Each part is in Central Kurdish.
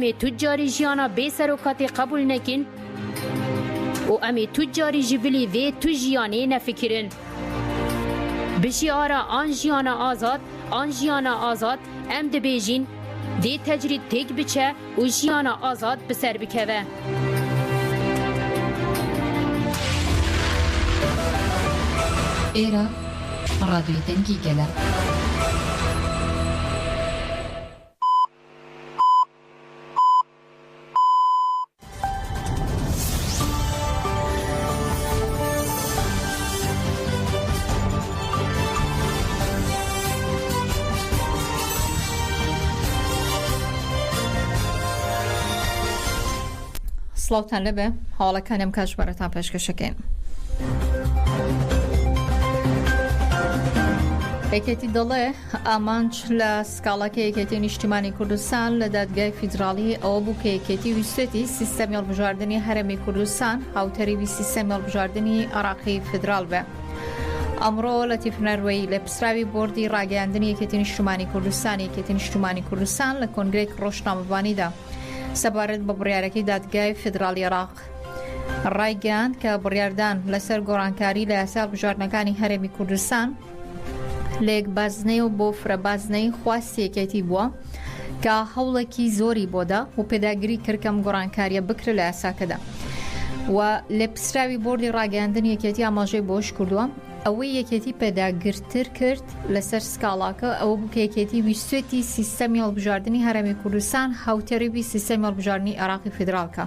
امی تجاری جیانا بی سروکاتی قبول نکن و امی تجاری جبلی وی تجیانی نفکرن. بشیارا آن جیانا آزاد ام دبیجین دی تجرید تک بچه و جیانا آزاد بسر بکوه. ایرا رادیو دنگی گله. سڵاوتان لەبێ هەواڵەکانم کاتژمێرەتان پێشکەشەکەین. یەکێتی دەڵێ ئامانج لە سکاڵەکە یەکێتی نیشتیمانی کوردستان لە دادگای فیدراڵی ئەوە بوو کە یەکێتی ویستێتی سیستەمی هەڵبژاردننی هەرێمی کوردستان هاوتەریوی سیستەمی هەڵبژاردننی عێراقی فیدراڵ بێ. ئەمڕۆ لە تیفنەروەی لە پسراوی بۆردی ڕاگەیاندنی یەکێتی نیشتیمانی کوردستان یەکێتی نیشتیمانی کوردستان لە کۆنگرەی ڕۆژنامەبانیدا سەبارەت بە بڕیارەکەی دادگای فیدراڵی عێراق ڕایگەیاند کە بڕیاردان لەسەر گۆڕانکاری لە یاسا هەڵبژاردنەکانی هەرێمی کوردستان لە یەکبازنەی و بۆ فرەبازنەی خواستی یەکێتی بووە کە هەوڵێکی زۆری بۆدا و پێداگیری کردکەم گۆڕانکاریە بکرێت لە یاساکەدا و لە پسراوی بۆردی ڕاگەیاندنی یەکێتی ئاماژەی بۆش کردووە ئەوەی یەکێتی پێداگرتر کرد لەسەر سکاڵاکە ئەوە بوو کە یەکێتی ویستێتی سیستەمی هەڵبژاردننی هەرێمی کوردستان هاوتەریوی سیستەمی هەڵبژاردننی عێراقی فیدراڵکە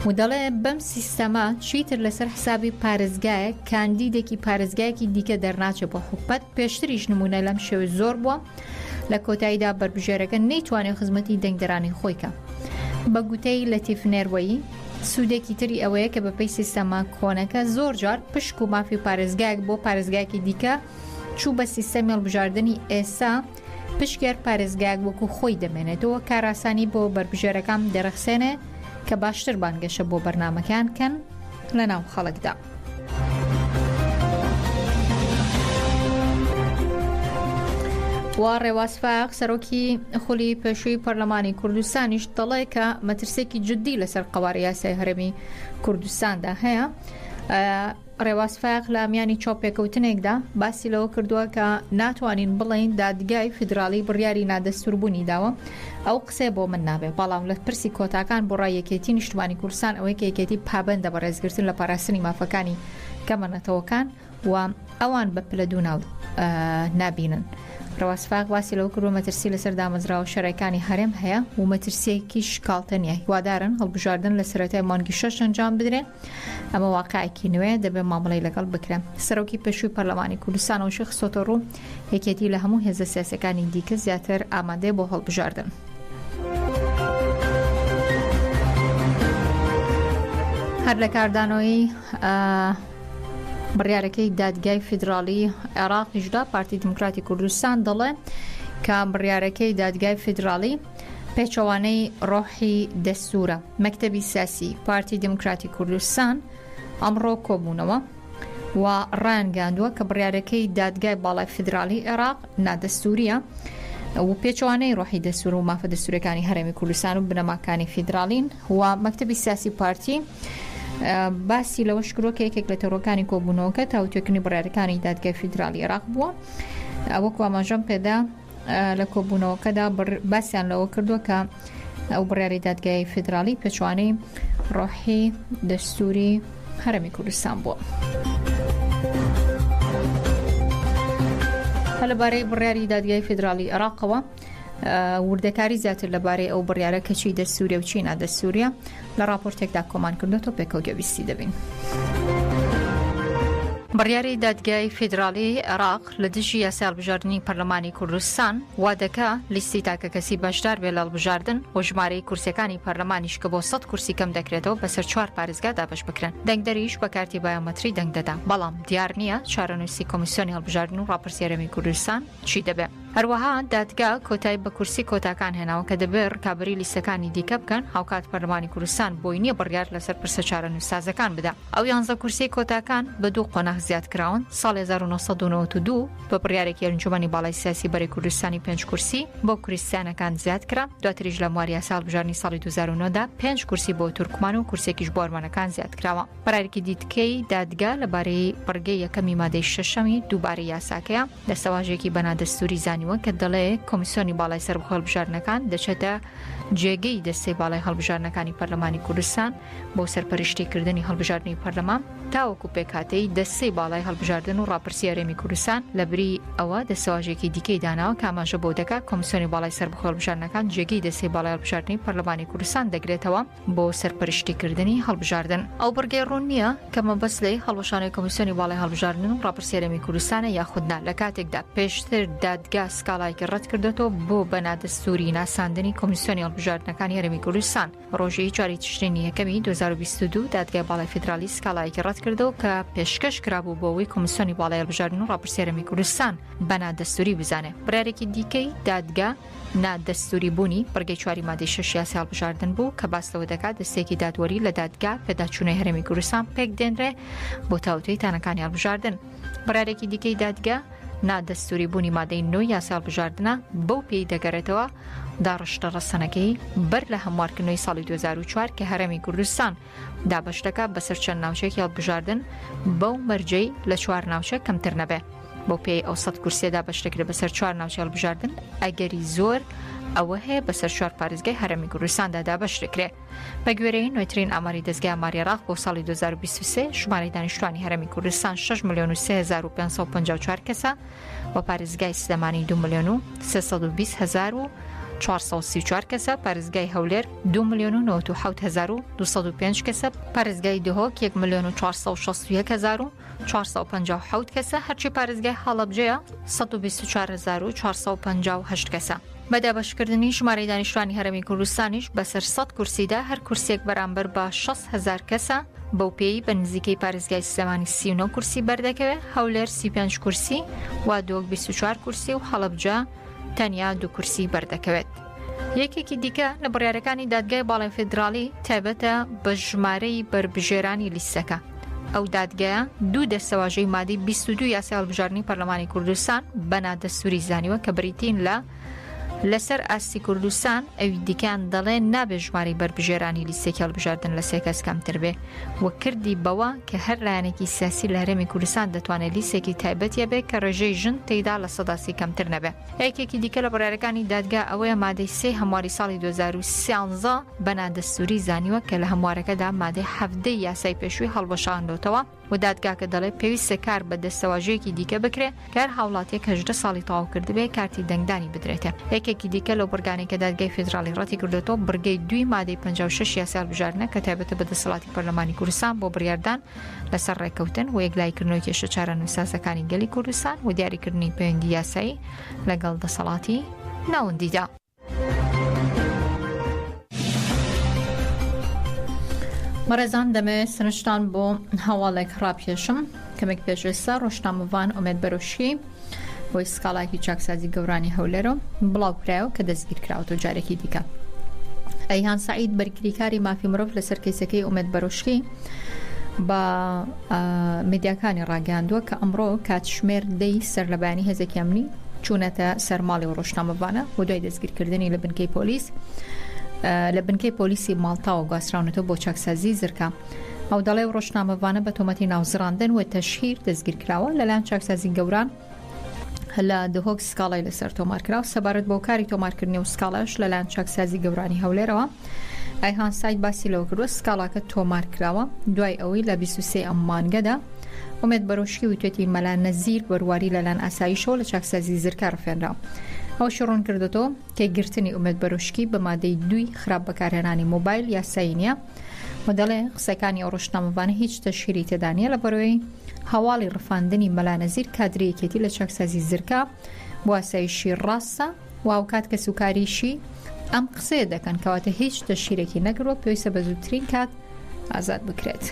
و دەڵێ بەم سیستەمە چیتر لەسەر حسابی پارێزگایە کاندیدێکی پارێزگایەکی دیکە دەرناچێت بۆ حکومەت پێشتریش نمونە لەم شێوە زۆر بووە لە کۆتاییدا بربژێرەکە نەیتوانێت خزمەتی دەنگدەرانی خۆیکە بە گوتەی لە تیفنێروەیی سوودێکی تری ئەوەیە کە بەپەی سیستەما کۆنەکە زۆر جار پشک و مافی پارێزگایەک بۆ پارێزگایەکی دیکە چوو بە سیستەمی هەڵبژاردننی ئێستا پشکێر پارێزگایەک وەکو خۆی دەمێنێتەوە کاراسانی بۆ بربژێرەکان دەرەخسێنێ کە باشتر بانگەشە بۆ بەرنامەکان کەن لە ناو خەڵکدا. وا ڕێواسفاق سەرۆکی خولی پێشووی پەرلەمانی کوردستانیش دەڵێ کە مەترسێکی جددی لەسەر قەواری یاسای هەرێمی کوردستاندا هەیە. ڕێواسفاق لە میانی چۆپێکەوتنێکدا باسی لەوە کردووە کە ناتوانین بڵین دادگای فیدراڵی بڕیاری نادەستوربوونی داوە ئەو قسێ بۆ من نابێ بەڵام لە پرسی کۆتاکان بۆ ڕای یەکێتی نیشتیمانی کوردستان ئەوەی کە یەکێتی پابەندە بە ڕێزگرتن لە پاراستنی مافەکانی کەمەنەتەوەکان و ئەوان بە پلە دوو ناو نابینن. ڕەواسفاق واسی لەو کردووە مەترسی لەسەر دامەزراوە شەڕەکانی هەرێم هەیە و مەترسیەکی شکاڵتە نیە هیوادارن هەڵبژاردن لە سەرەتای مانگی 6 ئەنجام بدرێن ئەمە واقعێکی نوێ دەبێت مامەڵەی لەگەڵ بکرێن. سەرۆکی پێشووی پەرلەمانی کوردستانەوە خستۆتە ڕوو یەکێتی لە هەموو هێزە سیاسەکانی دیکە زیاتر ئامادەیە بۆ هەڵبژاردن. هەر لە کاردانەوەی بڕیارەکەی دادگای فیدراڵی عێراقیشدا پارتی دموکراتی کوردستان دەڵێ کە بڕیارەکەی دادگای فیدراڵی پێچەوانەی ڕۆحی دەستورە. مەکتەبی سیاسی پارتی دموکراتی کوردستان ئەمڕۆ کۆبوونەوە و ڕایانگاندووە کە بڕیارەکەی دادگای باڵای فیدراڵی عێراق نادەستوریە و پێچەوانەی ڕۆحی دەستور و مافە دەستورەکانی هەرێمی کوردستان و بنەماکانی فیدراڵین و مەکتەبی سیاسی پارتی باسی لەوەش کردووە کە یەکێک لە تەڕۆکانی کۆبوونەوەکە تاوتێکنی بڕیارەکانی دادگای فیدراڵی عێراق بووە. ئەوەکو ئاماژەم پێدا لە کۆبوونەوەکەدا باسییان لەوە کردووە کە ئەو بڕیاری دادگای فیدراڵی پێچوانەی ڕۆحی دەستوری هەرێمی کوردستان بووە. لەبارەی بڕیاری دادگای فیدراڵی عێراقەوە وردەکاری زیاتر لەبارەی ئەو بڕیارە کەچی دەستوریە و چی نادەستوریە لە راپۆرتێکدا کۆمان کردوێتەوە پێکەوتگەویستی دەبین. بڕیاری دادگای فیدراڵی عێراق لە دژی یاسای هەڵبژاردننی پەرلەمانی کوردستان وا دەکا لیستی تاکە کەسی بەشدار بێ لە هەڵبژاردن و ژمارەی کورسیەکانی پەرلەمانیش کە بۆ 100 کورسی کەم دەکرێتەوە بەسەر 4 پارێزگا دابەش بکرێن. دەنگدەریش بە کارتی بایۆمەتری دەنگ دەدا بەڵام دیار نییە چارەنووسی کۆمیسیۆنی هەڵبژاردن و ڕاپرسیارەمی کوردستان چی دەبێت. هەروەها دادگا کۆتایی بە کورسی کۆتاکان هێناوە کە دەبێت ڕکابەری لیستەکانی دیکە بکەن هاوکات پەرلەمانی کوردستان بۆی نییە بڕیار لەسەر پرسە چارە نووسازەکان بدا. ئەو 11 کورسی کۆتاکان بە 2 قۆناغ زیاد کراون. ساڵ 1992 بە بڕیارێکی ئەنجومەنی باڵای سیاسی بەرەی کوردستانی 5 کورسی بۆ کوردستانەکان زیاد کرا. دواتریش لە ماوەی ساڵ بژارنی ساڵی 2009دا 5 کورسی بۆ تورکمان و کورسێکیش بۆ ئەرمەنەکان زیاد کراوە. بەڕارێکی دیتکەی دادگا لەبارەی بڕگەی یەکەمی مادەی 6 دووبارەی یاساکەیە دەستەواژێکی بەنادەستوری زانیوە کە دەڵێ کۆمیسیۆنی باڵای سەربەخۆ هەڵبژاردنەکان دەچێتە جێگەی دەستەی باڵای هەڵبژاردنەکانی پەرلەمانی کوردستان بۆ سەرپەرشتیکردنی هەڵبژاردننی پەرلەمان تاوەکو پێکهاتەی دەستەی باڵای هەڵبژاردن و ڕاپرسی هەرێمی کوردستان لەبری ئەوە دەستەواژێکی دیکەی داناوە کە ئاماژە بۆ دەکات کۆمیسیۆنی باڵای سەربەخۆ هەڵبژاردنەکان جێگەی دەستەی باڵای هەڵبژاردننی پەرلەمانی کوردستان دەگرێتەوە بۆ سەرپەرشتیکردنی هەڵبژاردن. ئەو بڕگەی ڕوون نییە کە مەبەست لەی هەڵوەشانەی کۆمیسیۆنی باڵای هەڵبژاردن و ڕاپرسی هەرێمی کوردستانە یاخودنا لە کاتێکدا پێشتر دادگا سکاڵایەکی ڕەت کردێتەوە بۆ بەنادەستوری ناساندنی کۆمیسیۆنی هەڵبژاردنەکانی هەرێمی کوردستان. ڕۆژەی 4 تشرینی یەکەمی 2022 دادگای باڵای فیدرالی سکاڵایەکی ڕەت کردەوە کە پێشکەش کرابوو بۆ ئەوەی کۆمیسیۆنی باڵای هەڵبژاردن و ڕاپرسی هەرێمی کوردستان بەنادەستوری بزانێ. بڕیارێکی دیکەی دادگا نادەستوری بوونی بڕگەی 4 مادەی 6 یاسای هەڵبژاردن بوو کە باس لەوە دەکات دەستێکی دادوەری لە دادگا پێداچوونەی هەرێمی کوردستان پێک دێنرێ بۆ تاوتوی تانەکانی هەڵبژاردن. بڕیارێکی دیکەی دادگا نادەستوری بوونی مادەی 9 یاسای هەڵبژاردنە بەو پێی دەگەڕێتەوە داڕشتە ڕەسەنەکەی بەر لە هەموارکردنەوەی ساڵی 2004 کە هەرێمی کوردستان دابەش دەکات بەسەر چەند ناوچەیەکی هەڵبژاردن بەو مەرجەی لە 4 ناوچە کەمتر نەبێ. بۆ پێی ئەو 100 کورسیەدا بەشتەکرێت بەسەر 4 ناوچە هەڵبژاردن ئەگەری زۆر ئەوە هەیە بەسەر 4 پارێزگای هەرێمی کوردستاندا دابەش دەکرێت. بە گوێرەی نوێترین ئاماری دەستگای ئاماری عێراق بۆ ساڵی 2023 ژمارەی دانیشتوانی هەرێمی کوردستان 6,035,454 کەسە بە پارێزگای سلێمانی 2,320,434 کەسە، پارێزگای هەولێر 2,097,205 کەسە، پارێزگای دهۆک 1,461,457 کەسە، هەرچی پارێزگای هەڵەبجەیە 124,458 کەسە. بەدابەشکردنی ژمارەی دانیشتوانی هەرێمی کوردستانیش بەسەر 100 کورسیدا هەر کورسێک بەرامبەر بە 60,000 کەسە بەو پێی بە نزیکەی پارێزگای سلێمانی 39 کورسی بەردەکەوێت، هەولێر 35 کورسی، وا دۆک 24 کورسی و هەڵەبجە تەنیا 2 کورسی بەردەکەوێت. یەکێکی دیکە لە بڕیارەکانی دادگای باڵای فیدرالی تایبەتە بە ژمارەی بربژێرانی لیستەکە. ئەو دادگایە 2 دەستەواژەی مادەی 22 یاسای هەڵبژاردننی پەرلەمانی کوردستان بەنادەستوری زانیوە کە بریتین لەسەر ئاستی کوردستان ئەوی دیکەیان دەڵێن نابێ ژمارەی بربژێرانی لیستێکی هەڵبژاردن لە 3 کەس کەمتر بێ وە کردی بەوە کە هەر لایەنێکی سیاسی لە هەرێمی کوردستان دەتوانێت لیستێکی تایبەتیە بێ کە ڕێژەی ژن تێیدا لە 100% کەمتر نەبێ. یەکێکی دیکە لە بڕیارەکانی دادگا ئەوەیە مادەی 3 هەمواری ساڵی 2013 بەنادەستوری زانیوە کە لە هەموارەکەدا مادەی 7 یاسای پێشووی هەڵبەشاندۆتەوە و دادگاکە دەڵێ پێویستە کار بە دەستەواژەیەکی دیکە بکرێ کار هاوڵاتیەک 18 ساڵی تەواو کردبێ کارتی دەنگدانی بدرێتە. یەکێکی دیکە لەو بڕگانێک کە دادگای فیدرالی ڕەتی کردێتەوە بڕگەی 2 مادەی 56 یاسای هەڵبژاردنە کە تایبەتە بە دەسەڵاتی پەرلەمانی کوردستان بۆ بڕیاردان لەسەر ڕێکەوتن و یەکلایکردنەوەی کێشە چارە نووسازەکانی گەلی کوردستان و دیاریکردنی پەیوەندی یاسایی لەگەڵ دەسەڵاتی ناوەندیدا. مەرەزان دەمێ سنشتان بۆ هەواڵێک ڕاپێشم کەمێک پێشێستا ڕۆژنامەوان ئومێد بەرۆشکی بۆی سکاڵایەکی چاکسازی گەورانی هەولێرە بڵاو کرایەوە کە دەستگیر کراوەتەوە جارێکی دیکە. ئەیهان سعید بەرگریکاری مافی مرۆڤ لەسەر کەیسەکەی ئومێد بەرۆشکی بە میدیاکانی ڕاگەاندووە کە ئەمڕۆ کاتژمێر 10 سەر لە بەیانی هێزێکی ئەمنی چوونەتە سەرماڵی و ڕۆژنامەوانە بۆ دوای دەستگیرکردنی لە بنکەی پۆلیس لە بنکەی پۆلیسی ماڵتاوە گواستراونەتەوە بۆ چاکسازی زرکە. ئەو دەڵێ ڕۆژنامەوانە بە تۆمەتی ناوزڕاندن و تەشهیر دەستگیر کراوە لەلایەن چاکسازی گەوران لە دهۆک سکاڵای لەسەر تۆمارکراوە سەبارەت بۆ کاری تۆمارکردنی و سکاڵاش لەلایەن چاکسازی گەورانی هەولێرەوە. ئایهان سایت باسی لەوە کردووە سکاڵاکە تۆمارکراوە دوای ئەوەی لە 23 ئەم مانگەدا ئومێد بەرۆشکی وتێتی مەلا نەزیر بەرواری لەلایەن ئاسایشەوە لە چاکسازی زرکە ڕفێنراوە. ئەو شڕۆن کردێتەوە کە گرتنی ئومێد بەرۆشکی بە مادەی 2 خراپ بەکارهێنانی مۆبایل یاسایی نییە و دەڵێ قسەکانی ئەو ڕۆژنامەوانە هیچ تەشهیری تێدا نیە لە بەرەوەی هەواڵی ڕفاندنی مەلا نەزیر کادرەیەکێتی لە چاکسازی زرکە بۆ ئاسایشی ڕاستە و ئاوکات کە سوکاریشی ئەم قسەیە دەکەن کەواتە هیچ تەشهیرێکی نەکردوە پێویستە بە زووترین کات ئازاد بکرێت.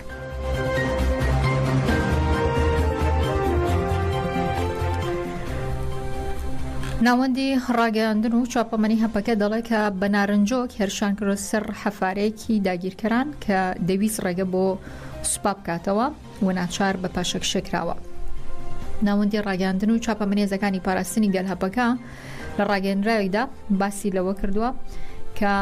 ناوەندی ڕاگەاندن و چاپەمەنی هەپەکە دەڵێت کە بە نارنجۆک هێرشان کرد سەر حەفارەیەکی داگیرکەران کە دەویست ڕێگە بۆ سوپا بکاتەوە و ناچار بە پاشەکشەکراوە. ناوەندی ڕاگەاندن و چاپەمەنی هێزەکانی پاراستنی گەلهەپەکە لە ڕاگەیەنراویدا باسی لەوە کردووە کە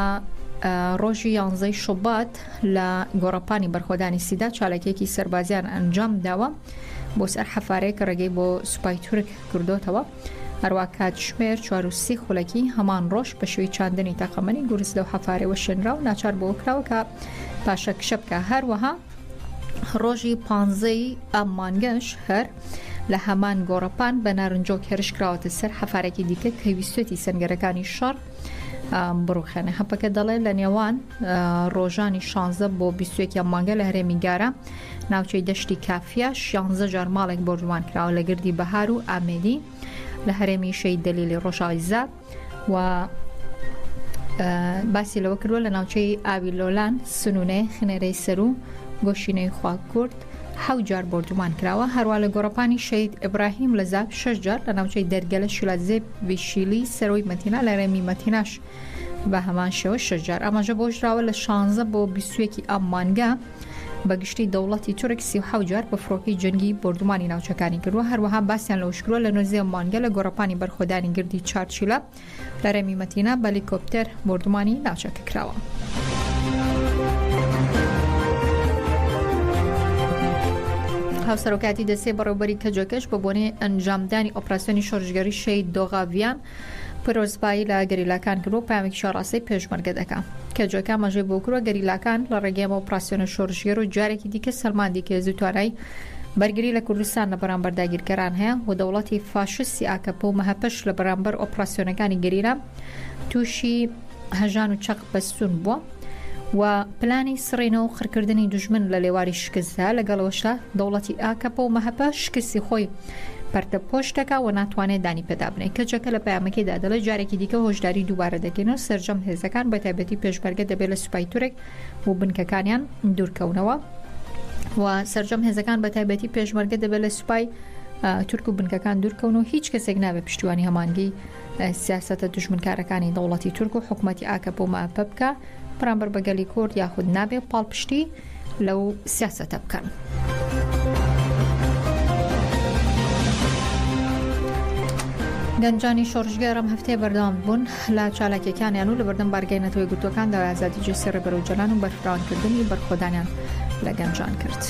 ڕۆژی 11 شوبات لە گۆڕەپانی بەرخۆدانی سیدا چالەکێکی سەربازیان ئەنجام داوە بۆ سەر حەفارەیە کە ڕێگەی بۆ سوپای تورک کردوتەوە. هەروە کاتژمێر 4 خولەکی هەمان ڕۆژ بە شێوەی چاندنی تاقەمەنی گورز لەو حەفارەوە شێنرا و ناچار بۆ کراوە کە پاشەکشە بکە. هەروەها ڕۆژی 15 ئەم مانگەش هەر لە هەمان گۆڕەپان بە نارنجۆک هێرش کراوەتە سەر حەفارێکی دیکە کە ویستێتی سەنگەرەکانی شەڕ بڕوخێنە. هەپەکە دەڵێ لە نێوان ڕۆژانی 16 بۆ 21 مانگە لە هەرێمی گارە ناوچەی دەشتی کافیا 16 جار ماڵێک بۆژوان کراوە لە گردی بەهار و ئامێدی لە هەرێمی شەی دەلیلی ڕۆژاویزە و باسی لەوە کردووە لە ناوچەی ئاوی لۆلان سنوونێ خنێرەی سەر و گۆشینەی خواکورد 7 جار بردومان کراوە. هەروە لە گۆڕەپانی شەید ئیبراهیم لە زاب 6 جار لە ناوچەی دەرگەلە شیلازێ ویشیلی سەرۆی مەتینا لە هەرێمی مەتیناش بە هەمان شێوە 6 جار. ئەمەژە بۆژراوە لە 16 بۆ 21 ئەم مانگە بەگشتی دەوڵەتی تورک 37 جار بە فڕۆکەی جەنگی بردومانی ناوچەکانی کردووە. هەروەها باسییان لەوشکرووە لە 19 مانگە لە گۆڕەپانی بەرخۆدانی گردی چارچیلە لە هەرێمی مەتینا بە هەلیکۆپتەر بردومانی ناوچەکە کراوە. هاوسەرۆکاتی دەسێ بەڕێوەبەری کەجۆکەش بە بۆنەی ئەنجامدانی ئۆپراسیۆنی شۆڕژگەری شەید دۆغاڤیان پرۆزبایی لە گەریلاکان کردو پامێکی شاڕاستی پێشمەرگە دەکا. کەجۆکە مەژەی بۆ کردووە گەریلاکان لە ڕێگەیەمە ئۆپراسیۆنە شۆڕژگەر و جارێکی دیکە سەلماندی کێزی توانای بەرگری لە کوردستان لە بەرامبەر داگیرکەران هەیە و دەوڵەتی فاشستی ئاکەپە و مەهەپەش لە بەرامبەر ئۆپراسیۆنەکانی گەریرە تووشی هەژان و چەق بەستون بووە و پلانی سڕێنەوە و خڕکردنی دوژمن لە لێواری شکستدا لەگەڵەوەشدا دەوڵەتی ئاکەپە و مەهەپە شکستی خۆی پەرتە پۆشتەکە و ناتوانێت دانی پێدا بنێت. کەجەکە لە پەیامەکەیدا دەڵێت جارێکی دیکە هۆشداری دووبارە دەکەنەوە سەرجەم هێزەکان بە تایبەتی پێشمەرگە دەبێت لە سوپای تورک و بنکەکانیان دوورکەونەوە و سەرجەم هێزەکان بە تایبەتی پێشمەرگە دەبێت لە سوپای تورک و بنکەکان دوورکەونەوە هیچ کەسێک نابێت پشتیوانی هەمانگی سیاسەتە دوژمنکارەکانی دەوڵەتی تورک و حکوومەتی ئاکەپە و مەهەپە بکە بەرامبەر بەگەلی کورد یاخود نابێت پاڵپشتی لەو سیاسەتە بکەن. گەنجانی شۆڕژگەرم هەفتەیە بەردەوام بوون لە چالاکیەکانیان و لە بەردەم بارگەینەتەوەی گوتوەکان داوای ئازادی جێسێ ڕێبەرۆجەلان و بەرفراوانکردنی بەرخۆدانیان لە گەنجان کرد.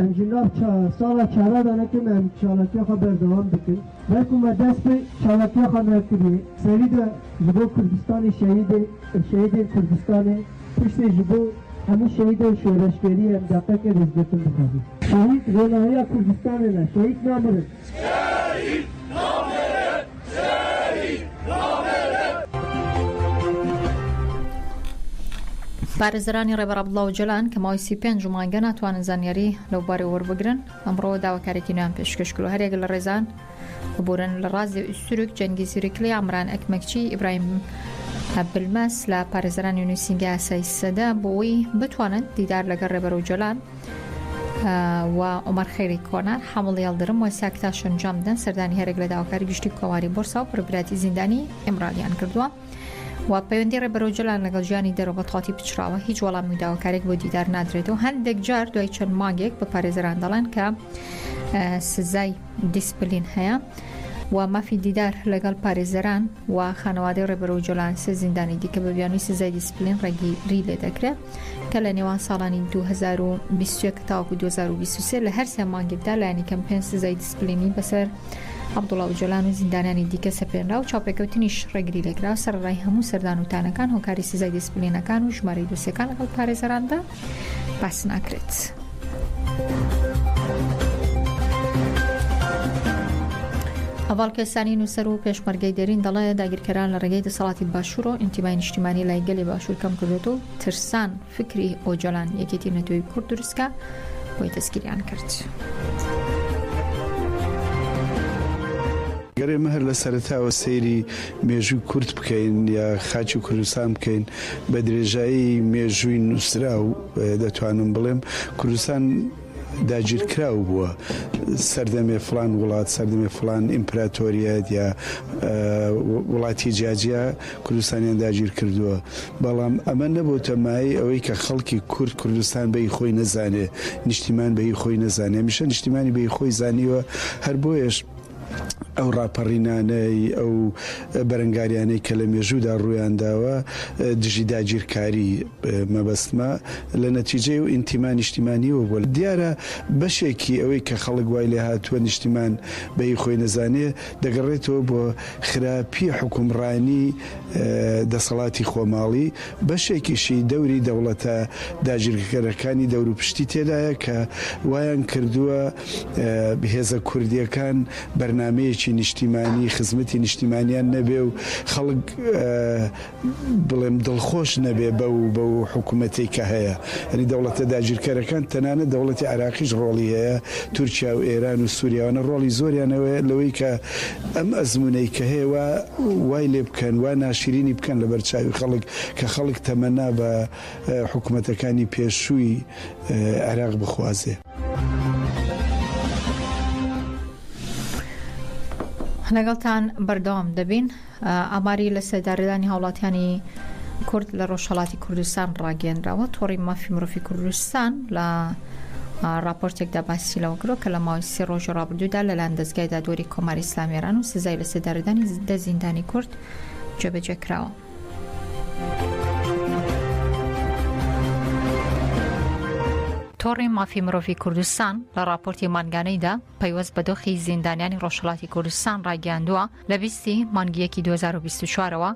انجینار سالا چارا دانه که من چالاکی خواه بردوام بکن بلکه ما دست به چالاکی خواه نکردی سری ده جبو کردستان شهید کردستان پشت جبو همه شهید شورشگری امداقه که رزدتون بخواهی شهید رونایی کردستان نه شهید نامرد شهید نامرد شهید نامرد پارێزەرانی ڕێبەر عەبدوڵڵا جەلان کە ماوەی 35 مانگە ناتوانن زانیاری لەو بارەی وەربگرن ئەمڕۆ داواکارێکی نوێیان پێشکەش کرد. هەرێک لە ڕێزان ببورن لە ڕازی ئوستورک جەنگیزیرکلی ئامران ئەکمەکچی ئیبراهیم بلمەس لە پارێزەرانی نووسینگە یاسای سەدا بۆەوەی بتوانن دیدار لەگەڵ ڕێبەر و جەلان و عومەر خەیری کۆنار حەمڵی هەڵدرم و ساکتاش ئەنجام بدەن. سەردانی هەرێک لە داواکاری گشتی کۆماری بۆرسا و پڕبراتی زیندانی ئیمرالیان کردووە و پەیوەندی ڕێبەرۆجەلان لەگەڵ ژیانی دەرەوە بە تەواتی پچراوە هیچ وەڵامی داواکارێک بۆ دیدار نادرێتەوە. هەندێک جار دوای چەند مانگێک بە پارێزەران دەڵێن کە سزای دیسپلین هەیە و مافی دیدار لەگەڵ پارێزەران و خانەوادەی ڕێبەرۆجەلان سێ زیندانی دیکە بە بیانووی سزای دیسپلین ڕێگیری لێ دەکرێت کە لە نێوان ساڵانی 2021 تاوەکو 2023 لە هەر سێ مانگێکدا لایەنی کەمپێن سزای دیسپلینی بەسەر عەبدوڵڵا جەلان و زیندانانی دیکە سەپێنرا و چاوپێکەوتنیش ڕێگری لێکرا سەرڕای هەموو سەردانوتانەکان هۆکاری سزای دیسپلینەکان و ژمارەی دۆسیەکان لەگەڵ پارێزەراندا باس ناکرێت. هەواڵکێسانی نووسەر و پێشمەرگەی دەرین دەڵێ داگیرکەران لە ڕێگەی دەسەڵاتی باشوور و ئینتیمای نیشتیمانی لای گەلی باشوور کەم کردوێت و ترسان فکری ئۆجەلان یەکێتی نەتۆی کورد دروستکە بۆی دەستگیریان کرد. گەرێ مەهر لە سەرەتاوە سەیری مێژووی کورد بکەین یا خاچی کوردستان بکەین بە درێژایی مێژووی نووسرا و دەتوانم بڵێم کوردستان داگیرکراو بووە سەردەمێ فلان وڵات سەردەمێ فلان ئیمپراتۆریەت یا وڵاتی جیاجیا کوردستانیان داگیر کردووە بەڵام ئەمە نەبوو تەمایی ئەوەی کە خەڵکی کورد کوردستان بەی خۆی نەزانێ نیشتیمان بەی خۆی نەزانێ میشە نیشتیمانی بەی خۆی زانیوە هەر بۆیش ئەو ڕاپەڕینانەی ئەو بەرەنگاریانەی کە لە مێژوودا ڕوویانداوە دژی داگیرکاری مەبەستمە لە نەتیجەی و ئینتیمان نیشتیمانیەوە بووە دیارە بەشێکی ئەوەی کە خەڵک وای لێ هاتووە نیشتیمان بەی خۆی نەزانێ دەگەڕێتەوە بۆ خراپی حکومڕانی دەسەڵاتی خۆماڵی بەشێکیشی دەوری دەوڵەتە داگیرکەرەکانی دەور و پشتی تێدایە کە وایان کردووە هێزە کوردیەکان بەرنامەیەکی نیشتیمانی خزمەتی نیشتیمانیان نەبێ و خەڵک بڵێم دڵخۆش نەبێ بەو حکوومەتی کە هەیە هەنی دەوڵەتە داگیرکەرەکان تەنانە دەوڵەتی عراقیش ڕۆڵی هەیە تورکیا و ئێران و سووریاوانە ڕۆڵی زۆریانەوە لەوەی کە ئەم ئەزمونەی کە هەیە وای لێ بکەن وا ناشرینی بکەن لە بەرچاوی خەڵک کە خەڵک تەمەنا بە حکوومەتەکانی پێشووی عراق بخوازێ. لەگەڵتان بەردەوام دەبین ئاماری لە سەرداردانی هاوڵاتیانی کورد لە ڕۆژهەڵاتی کوردستان ڕاگەیەنراوە تۆڕی مافی مرۆڤی کوردستان لە راپۆرتێکدا باسی لەوە کرۆ کە لە ماوەی 3 ڕۆژ ڕابردوودا لەلایەن دەستگای دادوەری کۆماری ئیسلامی ئێران و سزای لە سەرداردانی زیندانی کورد جێبەجێ کراوە. تۆڕی مافی مرۆڤی کوردستان لە راپۆرتی مانگانەیدا پەیوەست بە دۆخی زیندانیانی ڕۆژهەڵاتی کوردستان ڕاگەیاندووە لە 20 مانگیەکی 2024ەوە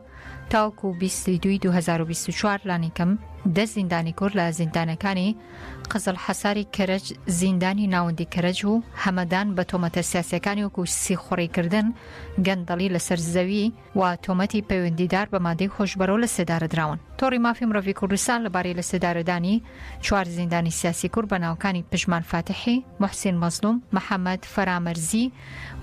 تاوەکو 22 2024 لانیکەم 10 زیندانی کورد لە زیندانەکانی قزل حەساری کەرەج زیندانی ناوەندی کەرەج و هەمەدان بە تۆمەتە سیاسیەکانی وەکو سیخۆڕیکردن گەندەڵی لەسەر زەوی و تۆمەتی پەیوەندیدار بە مادەی خۆشبەرەوە لە سێدارە دراون. تۆڕی مافی مرۆڤی کوردستان لەبارەی لە سێدارەدانی 4 زیندانی سیاسی کورد بە ناوکانی پژمان فاتحی، محسین مەزلوم، محەممەد فەرامەرزی،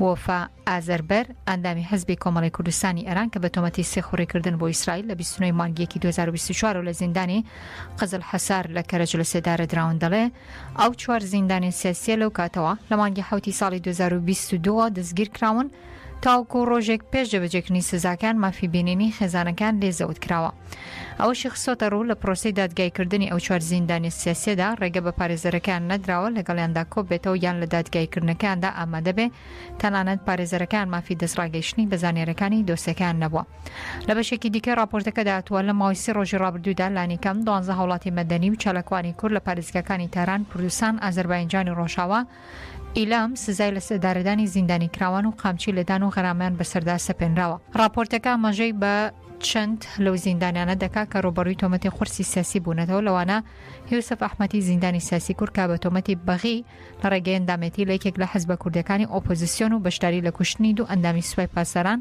وەفا ئازەربەر ئەندامی حەزبی کۆمەڵی کوردستانی ئێران کە بە تۆمەتی سێخۆڕیکردن بۆ ئیسرائیل لە 29 مانگیەکی 2024 و لە زیندانی قزل حەسار لە کەرەج لە سێدارە دراون دەڵێ ئەو 4 زیندانی سیاسیە لەو کاتەوە لە مانگی حوتی ساڵی 2022 دەستگیر کراون تاوکو ڕۆژێک پێش جێبەجێکردنی سزاکان مافی بینینی خێزانەکان لێزەوت کراوە. ئەوەشی خسۆتە ڕوو لە پرۆسی دادگایکردنی ئەو 4 زیندانی سیاسیەدا ڕێگە بە پارێزەرەکان نەدراوە لەگەڵیاندا کۆ بێتەوە یان لە دادگایکردنەکاندا ئامادە بێ تەنانەت پارێزەرەکان مافی دەستڕاگەیشتنی بە زانێرەکانی دۆسەکان نەبووە. لە بەشێکی دیکە راپۆرتەکە داهاتووە لە ماوەی 3 ڕۆژی ڕابردوودا لانیکەم 12 هاوڵاتی مەدەنی و چالاکوانی کورد لە پارێزگاکانی تاران، کوردستان، ئازەربایجان و ڕۆژاوا ئیلام سزای لە سەرداردانی زیندانی کراوان و قامچی لەدان و غەرامیان بەسەردا سەپێنراوە. راپۆرتەکە مەژەی بە چەند لەو زیندانیانە دەکا کە ڕوبەڕووی تۆمەتی قورسی سیاسی بوونەتەوە لەوانە یوسف ئەحمەدی زیندانی سیاسی کورد کە بە تۆمەتی بەغی لە ڕێگەی ئەندامەتی لە یەکێک لە حەزبە کوردەکانی ئۆپۆزیسیۆن و بەشداری لە کوشتنی دوو ئەندامی سوپای پاسەران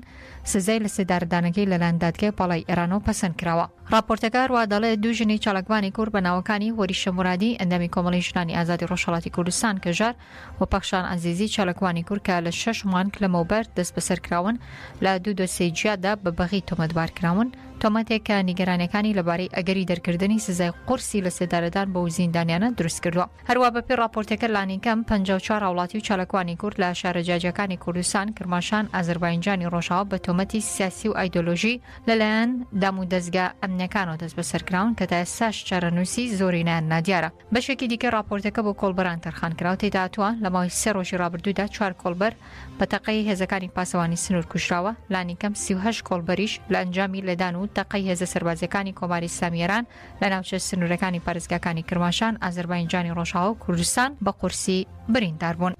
سزای لە سێداردانەکەی لەلایەن دادگای پاڵای ئێرانەوە پەسەند کراوە. راپۆرتەکە هەروە دەڵێت دوو ژنی چالاکوانی کورد بە ناوەکانی وەریشە مورادی ئەندامی کۆمەڵی ژنانی ئازادی ڕۆژهەڵاتی کوردستان کەژار و پەخشان عەزیزی چالاکوانی کورد کە لە 6 مانگ لەمەوبەر دەست بەسەر کراون لە دوو دۆسیەی جیادا بە بەغی تۆمەتبار کراون تۆمەتێک کە نیگەرانەکانی لەبارەی ئەگەری دەرکردنی سزای قورسی لە سێدارەدان بە زیندانیانە دروست کردووە. هەروە بەپێی راپۆرتەکە لانیکەم 54 هاوڵاتی و چالاکوانی کورد لە شارەجاجەکانی کوردستان، کرماشان، ئازەربایجانی ڕۆژاوا بە تۆمەتی سیاسی و ئایدۆلۆژی لەلایەن دام و دەستگا ئەمنیەکانەوە دەست بەسەرکراون کە تا ئێستاش چارەنووسی زۆری نیان نادیارە. بەشێکی دیکە راپۆرتەکە بۆ کۆڵبەران تەرخان کراوە تێدا هاتووە لە ماوەی 3 ڕۆژی ڕابردوودا 4 کۆڵبەر بە تەقەی هێزەکانی پاسەوانی سنوور کوژراوە، لانیکەم 38 کۆڵبەریش لە ئەنجامی لەدان و تەقەی هێزە سەربازەکانی کۆماری ئیسلامی ئێران لە ناوچە سنوورەکانی پارێزگاکانی کرماشان، ئازەربایجانی ڕۆژاوا و کوردستان بە قورسی بریندار بوون.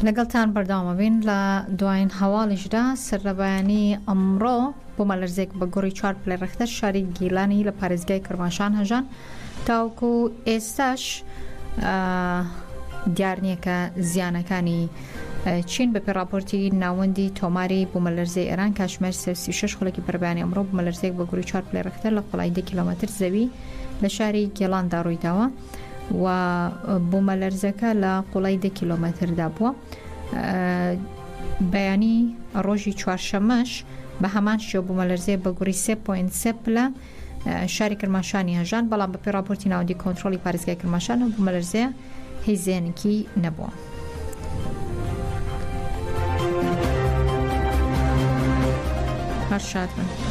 لەگەڵتان بەردەوامەبین لە دوایین هەواڵیشدا سەرلەبایانی ئەمڕۆ بۆ مەلەرزێک بە گۆڕی 4 پلەرەختە شاری گیلانی لە پارێزگای کرماشان هەژان تاوەکو ئێستاش دیار نییە کە زیانەکانی چین بە پێڕاپۆرتی ناوەندی تۆماری بۆ مەلەرزەی ئێران کاتژمێر 36 خولەکی بەربیانی ئەمڕۆ بۆ مەلەرزێک بە گۆڕی 4 پلەرەختە لە قوڵای 10 کیلۆمەتر زەوی لە شاری گێڵاندا ڕوویداوە و بۆ مەلەرزەکە لە قوڵای 10 کیلۆمەتردا بووە. بەیانی ڕۆژی چوارشەمەش بە هەمان شێوە بۆ مەلەرزەیە بە گۆڕی 3.3 پلە شاری کرماشانی هەژان بەڵام بەپێی راپۆرتی ناوەندی کۆنتڕۆلی پارێزگای کرماشان و بوومەلەرزەیە هیچ زیانێکی نەبووە. هەر شاد بن.